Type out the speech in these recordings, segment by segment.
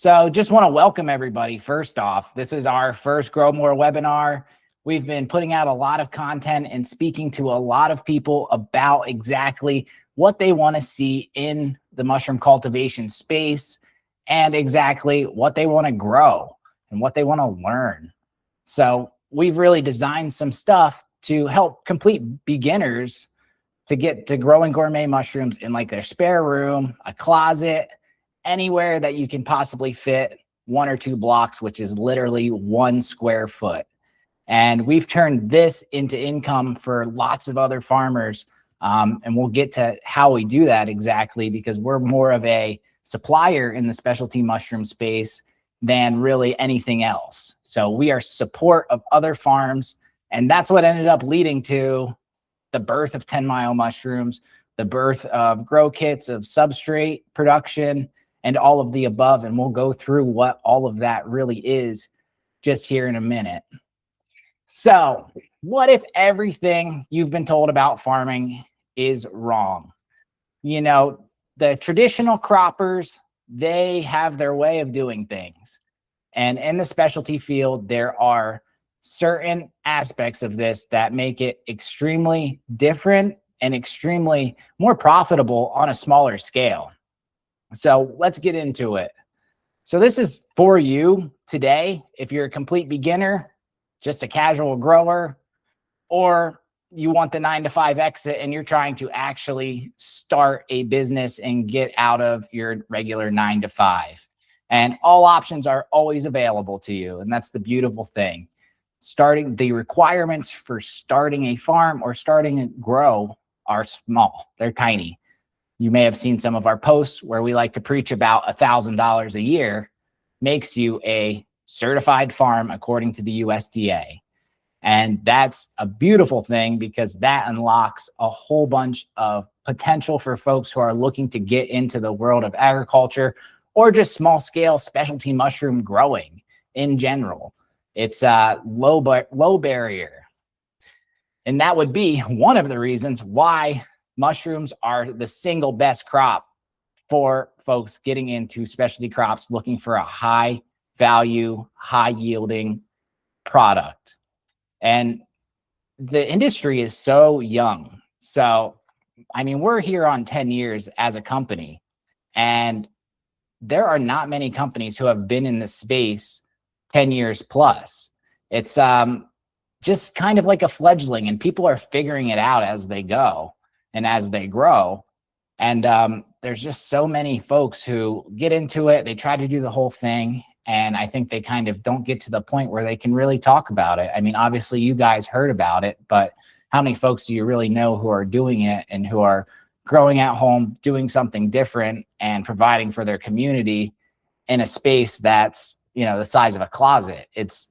So just want to welcome everybody. First off, this is our first Grow More webinar. We've been putting out a lot of content and speaking to a lot of people about exactly what they want to see in the mushroom cultivation space and exactly what they want to grow and what they want to learn. So we've really designed some stuff to help complete beginners to get to growing gourmet mushrooms in like their spare room, a closet, anywhere that you can possibly fit 1 or 2 blocks, which is literally 1 square foot. And we've turned this into income for lots of other farmers. And we'll get to how we do that exactly, because we're more of a supplier in the specialty mushroom space than really anything else. So we are support of other farms. And that's what ended up leading to the birth of 10 Mile Mushrooms, the birth of grow kits, of substrate production, and all of the above. And we'll go through what all of that really is just here in a minute. So what if everything you've been told about farming is wrong? You know, the traditional croppers, they have their way of doing things. And in the specialty field, there are certain aspects of this that make it extremely different and extremely more profitable on a smaller scale. So let's get into it. So this is for you today. If you're a complete beginner, just a casual grower, or you want the 9-to-5 exit and you're trying to actually start a business and get out of your regular 9-to-5. And all options are always available to you. And that's the beautiful thing. Starting the requirements for starting a farm or starting a grow are small. They're tiny. You may have seen some of our posts where we like to preach about $1,000 a year makes you a certified farm according to the USDA. And that's a beautiful thing because that unlocks a whole bunch of potential for folks who are looking to get into the world of agriculture or just small scale specialty mushroom growing in general. It's a low barrier. And that would be one of the reasons why mushrooms are the single best crop for folks getting into specialty crops looking for a high value, high yielding product. And the industry is so young. So, I mean, we're here on 10 years as a company, and there are not many companies who have been in the space 10 years plus. It's just kind of like a fledgling, and people are figuring it out as they go and as they grow. And there's just so many folks who get into it. They try to do the whole thing. And I think they kind of don't get to the point where they can really talk about it. I mean, obviously you guys heard about it, but how many folks do you really know who are doing it and who are growing at home, doing something different and providing for their community in a space that's, you know, the size of a closet? It's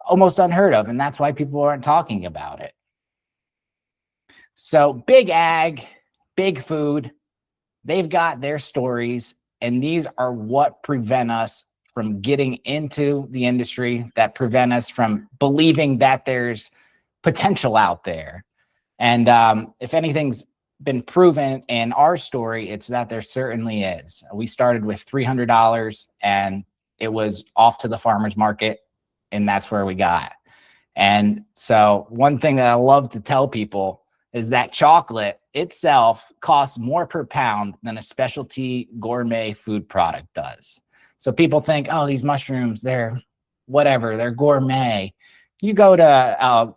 almost unheard of. And that's why people aren't talking about it. So big ag, big food, they've got their stories, and these are what prevent us from getting into the industry, that prevent us from believing that there's potential out there. And if anything's been proven in our story, it's that there certainly is. We started with $300 and it was off to the farmer's market, and that's where we got. And so one thing that I love to tell people is that chocolate itself costs more per pound than a specialty gourmet food product does. So people think, oh, these mushrooms, they're whatever, they're gourmet. You go to a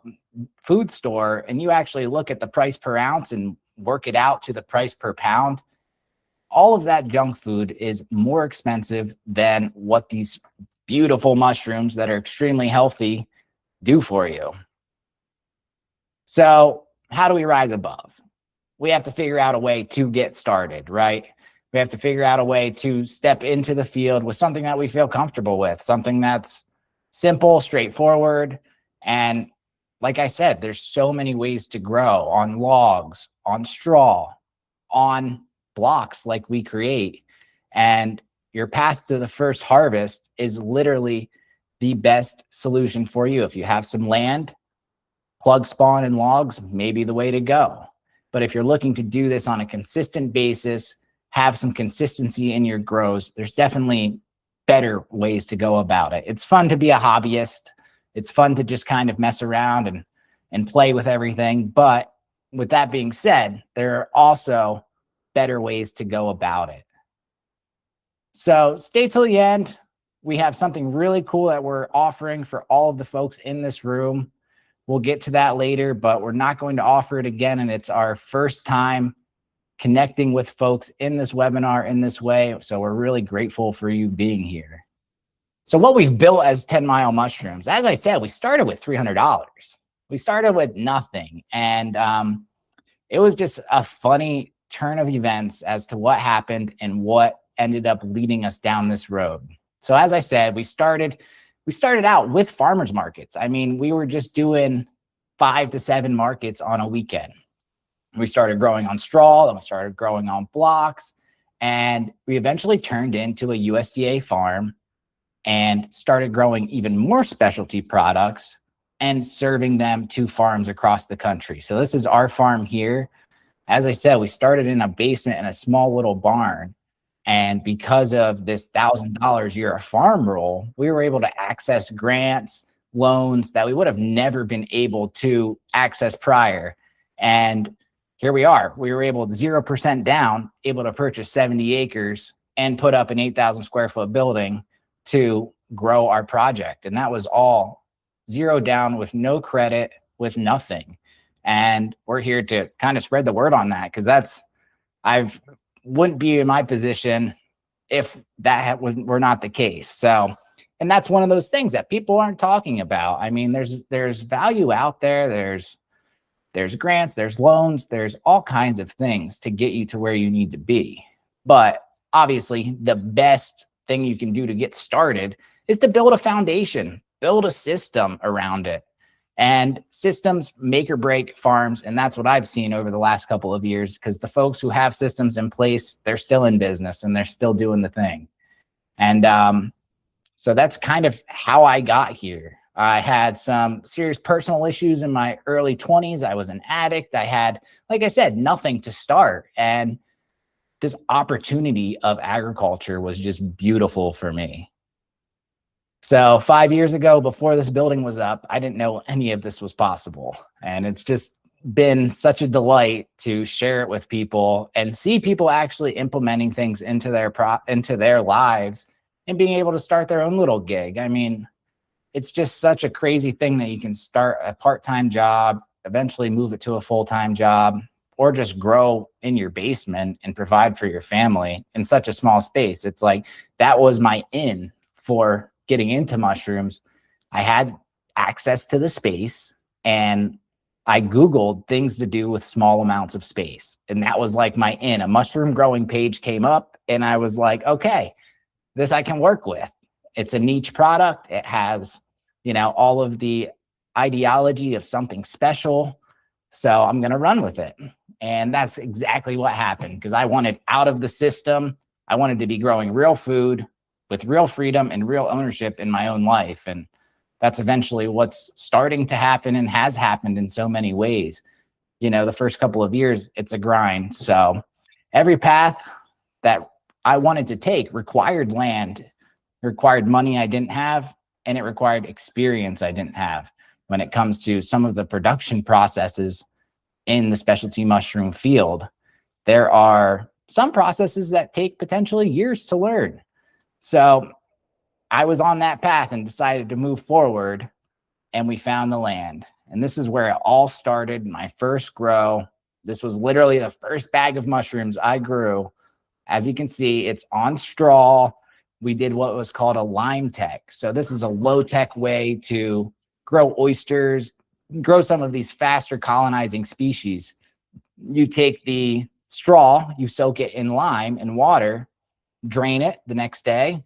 food store and you actually look at the price per ounce and work it out to the price per pound. All of that junk food is more expensive than what these beautiful mushrooms that are extremely healthy do for you. So how do we rise above? We have to figure out a way to get started, right? We have to figure out a way to step into the field with something that we feel comfortable with, something that's simple, straightforward. And like I said, there's so many ways to grow on logs, on straw, on blocks like we create. And your path to the first harvest is literally the best solution for you. If you have some land, plug spawn and logs may be the way to go. But if you're looking to do this on a consistent basis, have some consistency in your grows, there's definitely better ways to go about it. It's fun to be a hobbyist. It's fun to just kind of mess around and play with everything. But with that being said, there are also better ways to go about it. So stay till the end. We have something really cool that we're offering for all of the folks in this room. We'll get to that later, but we're not going to offer it again. And it's our first time connecting with folks in this webinar in this way. So we're really grateful for you being here. So what we've built as 10 Mile Mushrooms, as I said, we started with $300. We started with nothing. And it was just a funny turn of events as to what happened and what ended up leading us down this road. So as I said, we started out with farmers markets. I mean, we were just doing 5 to 7 markets on a weekend. We started growing on straw, then we started growing on blocks, and we eventually turned into a USDA farm and started growing even more specialty products and serving them to farms across the country. So this is our farm here. As I said, we started in a basement in a small little barn. And because of this $1,000 year of farm rule, we were able to access grants, loans that we would have never been able to access prior. And here we are. We were able 0% down, able to purchase 70 acres and put up an 8,000 square foot building to grow our project. And that was all zero down with no credit, with nothing. And we're here to kind of spread the word on that, because wouldn't be in my position if that were not the case. So, and that's one of those things that people aren't talking about. I mean, there's value out there. There's grants, there's loans, there's all kinds of things to get you to where you need to be. But obviously, the best thing you can do to get started is to build a foundation, build a system around it. And systems make or break farms. And that's what I've seen over the last couple of years, because the folks who have systems in place, they're still in business and they're still doing the thing. And so that's kind of how I got here. I had some serious personal issues in my early 20s. I was an addict. I had, like I said, nothing to start. And this opportunity of agriculture was just beautiful for me. So 5 years ago, before this building was up, I didn't know any of this was possible. And it's just been such a delight to share it with people and see people actually implementing things into their lives and being able to start their own little gig. I mean, it's just such a crazy thing that you can start a part-time job, eventually move it to a full-time job, or just grow in your basement and provide for your family in such a small space. It's like, that was my in for getting into mushrooms. I had access to the space and I Googled things to do with small amounts of space. And that was like my in. A mushroom growing page came up and I was like, okay, this I can work with. It's a niche product. It has, all of the ideology of something special. So I'm going to run with it. And that's exactly what happened, because I wanted out of the system. I wanted to be growing real food with real freedom and real ownership in my own life. And that's eventually what's starting to happen and has happened in so many ways. The first couple of years, it's a grind. So every path that I wanted to take required land, required money I didn't have, and it required experience I didn't have when it comes to some of the production processes in the specialty mushroom field. There are some processes that take potentially years to learn. So I was on that path and decided to move forward, and we found the land. And this is where it all started. My first grow. This was literally the first bag of mushrooms I grew. As you can see, it's on straw. We did what was called a lime tech. So this is a low tech way to grow oysters, grow some of these faster colonizing species. You take the straw, you soak it in lime and water, drain it the next day,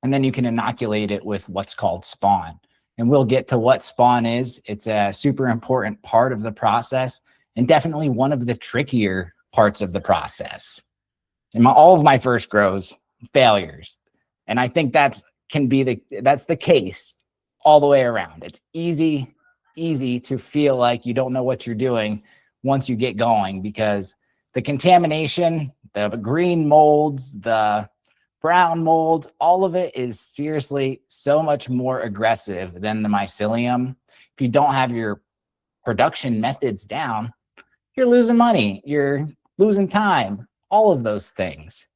and then you can inoculate it with what's called spawn. And we'll get to what spawn is. It's a super important part of the process and definitely one of the trickier parts of the process. In all of my first grows, failures. And I think that's the case all the way around. It's easy to feel like you don't know what you're doing once you get going, because the contamination, the green molds, the brown mold, all of it is seriously so much more aggressive than the mycelium. If you don't have your production methods down, you're losing money, you're losing time, all of those things.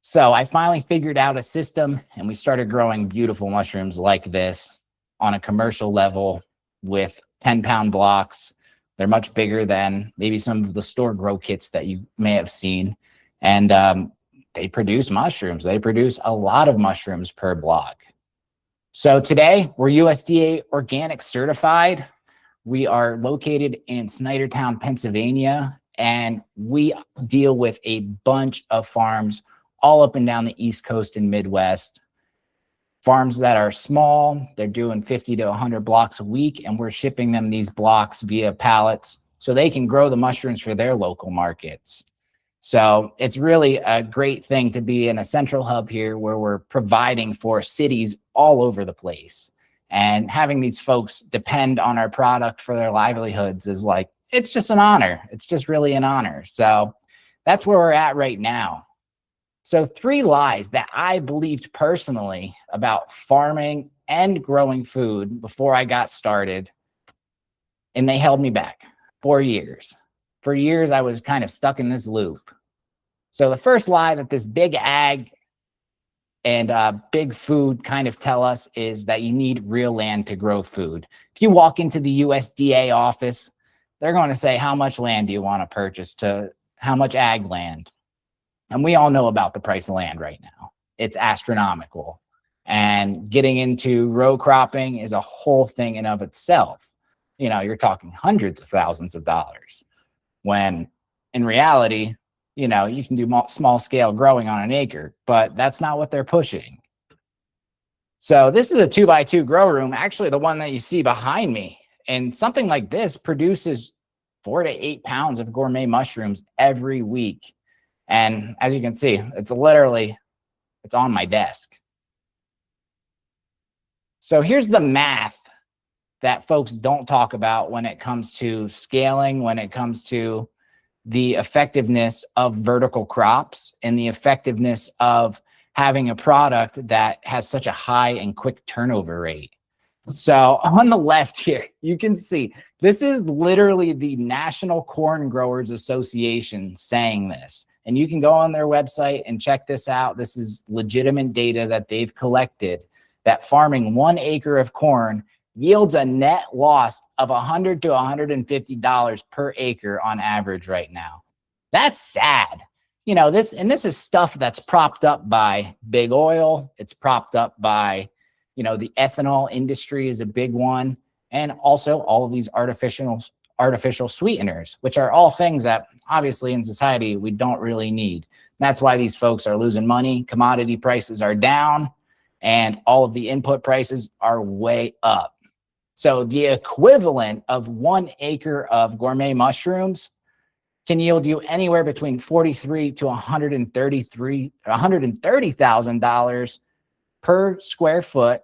So I finally figured out a system and we started growing beautiful mushrooms like this on a commercial level with 10-pound blocks. They're much bigger than maybe some of the store grow kits that you may have seen. And they produce mushrooms. They produce a lot of mushrooms per block. So today we're USDA Organic certified. We are located in Snydertown, Pennsylvania, and we deal with a bunch of farms all up and down the East Coast and Midwest. Farms that are small, they're doing 50 to 100 blocks a week, and we're shipping them these blocks via pallets so they can grow the mushrooms for their local markets. So it's really a great thing to be in a central hub here where we're providing for cities all over the place. And having these folks depend on our product for their livelihoods is like, it's just an honor. It's just really an honor. So that's where we're at right now. So 3 lies that I believed personally about farming and growing food before I got started, and they held me back for years. For years, I was kind of stuck in this loop. So the first lie that this big ag and big food kind of tell us is that you need real land to grow food. If you walk into the USDA office, they're going to say, how much land do you want to purchase, to how much ag land? And we all know about the price of land right now. It's astronomical. And getting into row cropping is a whole thing in of itself. You know, you're talking hundreds of thousands of dollars, when in reality, you know, you can do small scale growing on an acre, but that's not what they're pushing. So this is a 2x2 grow room, actually the one that you see behind me. And something like this produces 4 to 8 pounds of gourmet mushrooms every week. And as you can see, it's on my desk. So here's the math that folks don't talk about when it comes to scaling, when it comes to the effectiveness of vertical crops and the effectiveness of having a product that has such a high and quick turnover rate. So on the left here, you can see this is literally the National Corn Growers Association saying this. And you can go on their website and check this out. This is legitimate data that they've collected, that farming 1 acre of corn yields a net loss of $100 to $150 per acre on average right now. That's sad. You know, this is stuff that's propped up by big oil. It's propped up by, you know, the ethanol industry is a big one. And also all of these artificial sweeteners, which are all things that obviously in society we don't really need. That's why these folks are losing money. Commodity prices are down and all of the input prices are way up. So the equivalent of 1 acre of gourmet mushrooms can yield you anywhere between $43,000 to $130,000 per square foot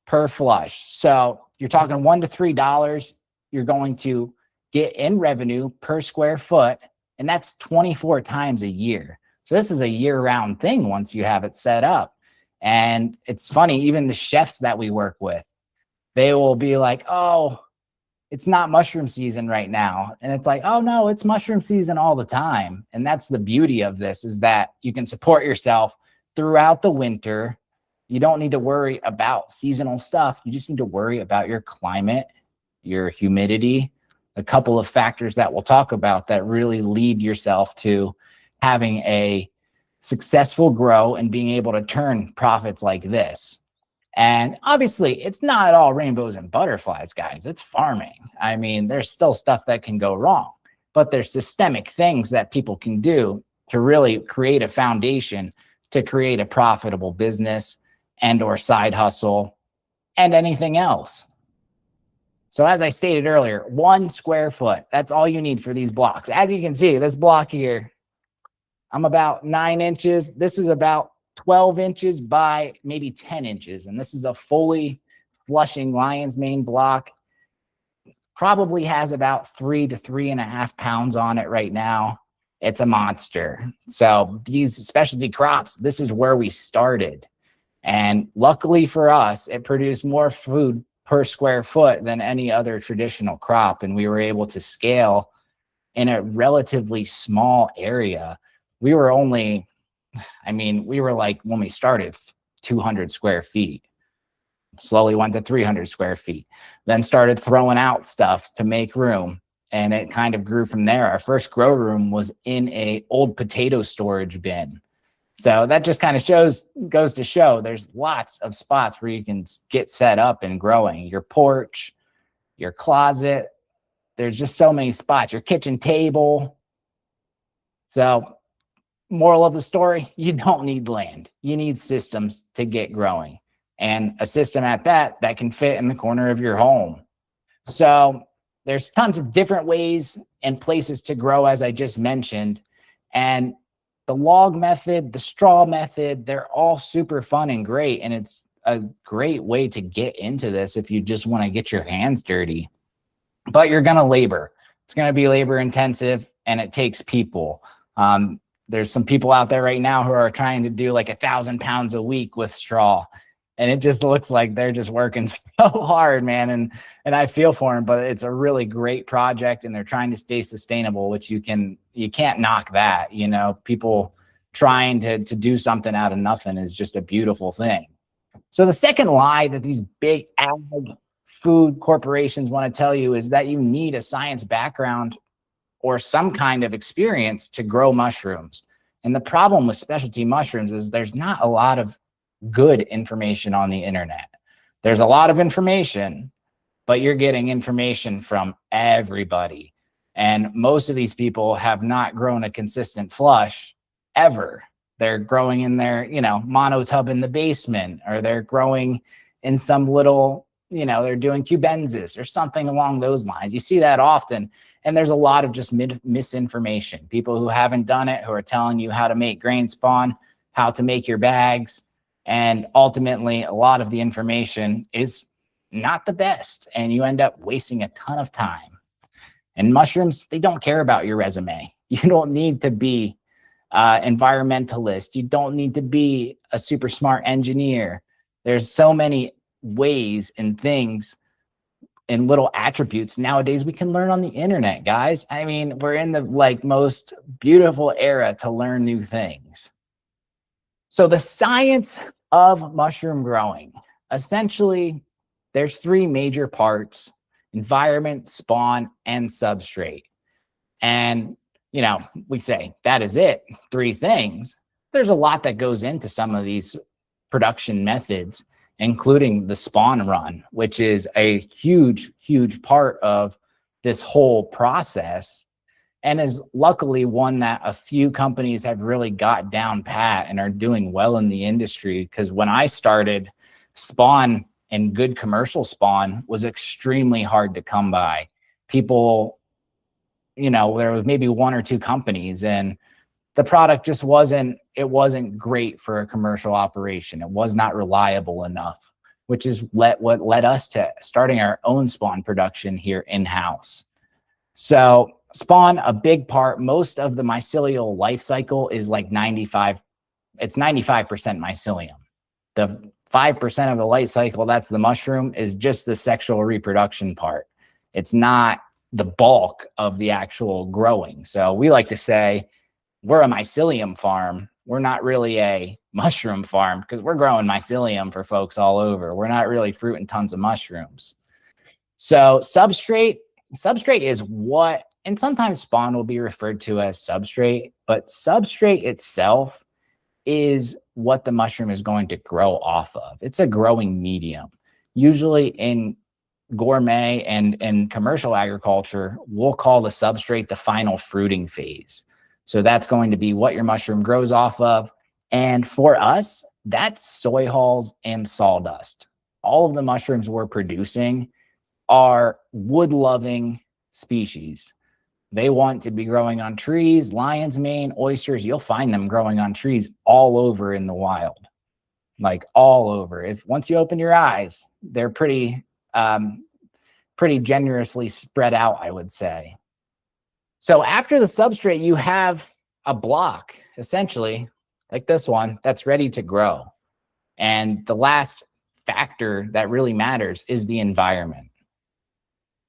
per flush. So you're talking $1 to $3 you're going to get in revenue per square foot, and that's 24 times a year. So this is a year-round thing once you have it set up. And it's funny, even the chefs that we work with, they will be like, oh, it's not mushroom season right now. And it's like, oh no, it's mushroom season all the time. And that's the beauty of this, is that you can support yourself throughout the winter. You don't need to worry about seasonal stuff. You just need to worry about your climate, your humidity, a couple of factors that we'll talk about that really lead yourself to having a successful grow and being able to turn profits like this. And obviously, it's not all rainbows and butterflies, guys. It's farming. I mean, there's still stuff that can go wrong, but there's systemic things that people can do to really create a foundation to create a profitable business and or side hustle and anything else. So as I stated earlier, 1 square foot, that's all you need for these blocks. As you can see, this block here, I'm about 9 inches. This is about 12 inches by maybe 10 inches. And this is a fully flushing lion's mane block. Probably has about 3 to 3.5 pounds on it right now. it's a monster. So these specialty crops, this is where we started. And luckily for us, it produced more food per square foot than any other traditional crop. And we were able to scale in a relatively small area. We were only, we were like, when we started, 200 square feet, slowly went to 300 square feet, then started throwing out stuff to make room. And it kind of grew from there. Our first grow room was in a old potato storage bin. So that just kind of goes to show there's lots of spots where you can get set up and growing. Your porch, your closet, there's just so many spots, your kitchen table. So moral of the story, you don't need land. You need systems to get growing, and a system at that can fit in the corner of your home. So there's tons of different ways and places to grow, as I just mentioned. And the log method, the straw method, they're all super fun and great. And it's a great way to get into this if you just want to get your hands dirty. But you're going to labor. It's going to be labor intensive, and it takes people. There's some people out there right now who are trying to do like 1,000 pounds a week with straw. And it just looks like they're just working so hard, man. And I feel for them, but it's a really great project, and they're trying to stay sustainable, which you can't knock that. You know, people trying to do something out of nothing is just a beautiful thing. So the second lie that these big ag food corporations want to tell you is that you need a science background or some kind of experience to grow mushrooms. And the problem with specialty mushrooms is there's not a lot of good information on the internet. There's a lot of information, but you're getting information from everybody. And most of these people have not grown a consistent flush ever. They're growing in their, mono tub in the basement, or they're growing in some little, they're doing cubensis or something along those lines. You see that often. And there's a lot of just misinformation. People who haven't done it, who are telling you how to make grain spawn, how to make your bags. And ultimately, a lot of the information is not the best, and you end up wasting a ton of time. And mushrooms, they don't care about your resume. You don't need to be an environmentalist. You don't need to be a super smart engineer. There's so many ways and things and little attributes nowadays we can learn on the internet, guys. I mean, we're in the most beautiful era to learn new things. So the science of mushroom growing, essentially, there's three major parts: environment, spawn, and substrate. And, we say that is it, three things. There's a lot that goes into some of these production methods, including the spawn run, which is a huge, huge part of this whole process, and is luckily one that a few companies have really got down pat and are doing well in the industry. Because when I started, spawn and good commercial spawn was extremely hard to come by. People, there was maybe one or two companies, and the product just wasn't great for a commercial operation. It was not reliable enough, which is what led us to starting our own spawn production here in-house. So spawn, a big part, most of the mycelial life cycle is like 95% mycelium. The 5% of the life cycle, that's the mushroom, is just the sexual reproduction part. It's not the bulk of the actual growing. So we like to say we're a mycelium farm. We're not really a mushroom farm, because we're growing mycelium for folks all over. We're not really fruiting tons of mushrooms. So substrate is what, and sometimes spawn will be referred to as substrate, but substrate itself is what the mushroom is going to grow off of. It's a growing medium. Usually in gourmet and commercial agriculture, we'll call the substrate the final fruiting phase. So that's going to be what your mushroom grows off of. And for us, that's soy hulls and sawdust. All of the mushrooms we're producing are wood-loving species. They want to be growing on trees, lion's mane, oysters. You'll find them growing on trees all over in the wild, like all over. Once you open your eyes, they're pretty generously spread out, I would say. So after the substrate, you have a block, essentially, like this one, that's ready to grow. And the last factor that really matters is the environment.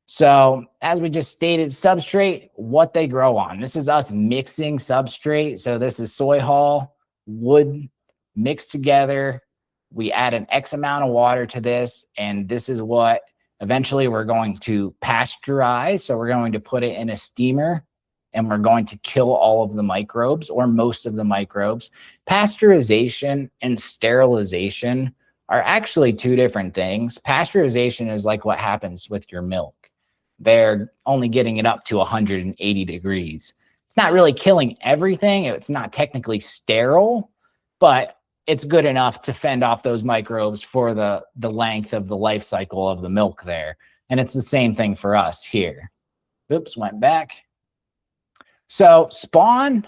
So, as we just stated, substrate, what they grow on. This is us mixing substrate. So, this is soy hull, wood mixed together. We add an X amount of water to this, and this is what eventually we're going to pasteurize. So, we're going to put it in a steamer and we're going to kill all of the microbes or most of the microbes. Pasteurization and sterilization are actually two different things. Pasteurization is like what happens with your milk. They're only getting it up to 180 degrees. It's not really killing everything. It's not technically sterile, but it's good enough to fend off those microbes for the length of the life cycle of the milk there. And it's the same thing for us here. Oops, went back. So spawn,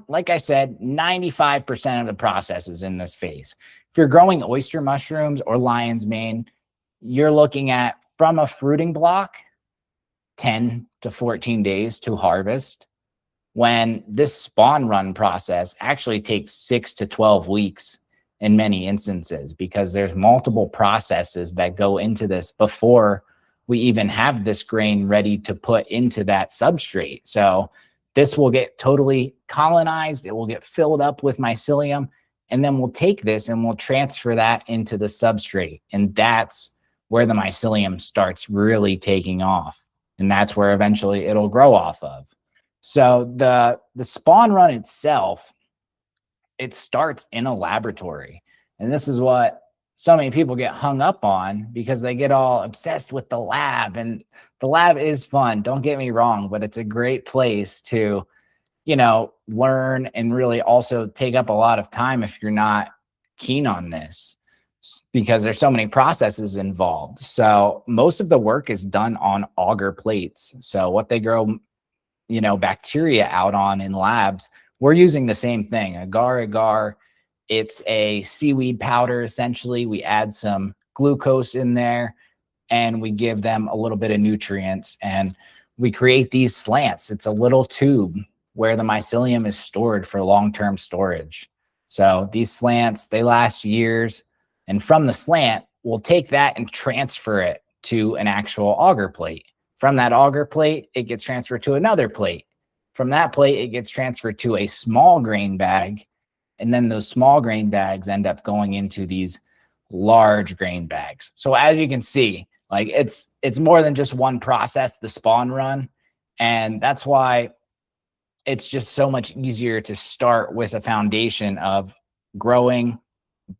like I said, 95% of the process is in this phase. If you're growing oyster mushrooms or lion's mane, you're looking at, from a fruiting block, 10 to 14 days to harvest, when this spawn run process actually takes 6 to 12 weeks in many instances, because there's multiple processes that go into this before we even have this grain ready to put into that substrate. So this will get totally colonized. It will get filled up with mycelium, and then we'll take this and we'll transfer that into the substrate. And that's where the mycelium starts really taking off. And that's where eventually it'll grow off of. So the spawn run itself, it starts in a laboratory. And this is what so many people get hung up on, because they get all obsessed with the lab. And the lab is fun, don't get me wrong, but it's a great place to, you know, learn and really also take up a lot of time if you're not keen on this, because there's so many processes involved. So most of the work is done on agar plates. So what they grow, you know, bacteria out on in labs, we're using the same thing, agar. It's a seaweed powder, essentially. We add some glucose in there and we give them a little bit of nutrients, and we create these slants. It's a little tube where the mycelium is stored for long-term storage. So these slants, they last years. And from the slant, we'll take that and transfer it to an actual agar plate. From that agar plate, it gets transferred to another plate. From that plate, it gets transferred to a small grain bag. And then those small grain bags end up going into these large grain bags. So as you can see, like it's more than just one process, the spawn run. And that's why it's just so much easier to start with a foundation of growing,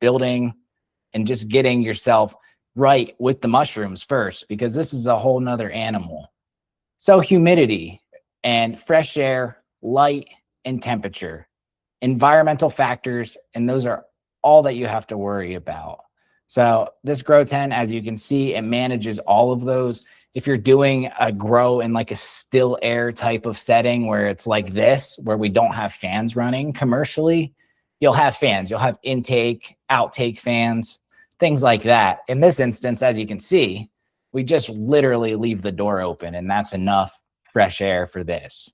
building, and just getting yourself right with the mushrooms first, because this is a whole nother animal. So humidity and fresh air, light and temperature, environmental factors, and those are all that you have to worry about. So this grow tent, as you can see, it manages all of those. If you're doing a grow in like a still air type of setting where it's like this, where we don't have fans running commercially, you'll have fans, you'll have intake, outtake fans, things like that. In this instance, as you can see, we just literally leave the door open, and that's enough fresh air for this.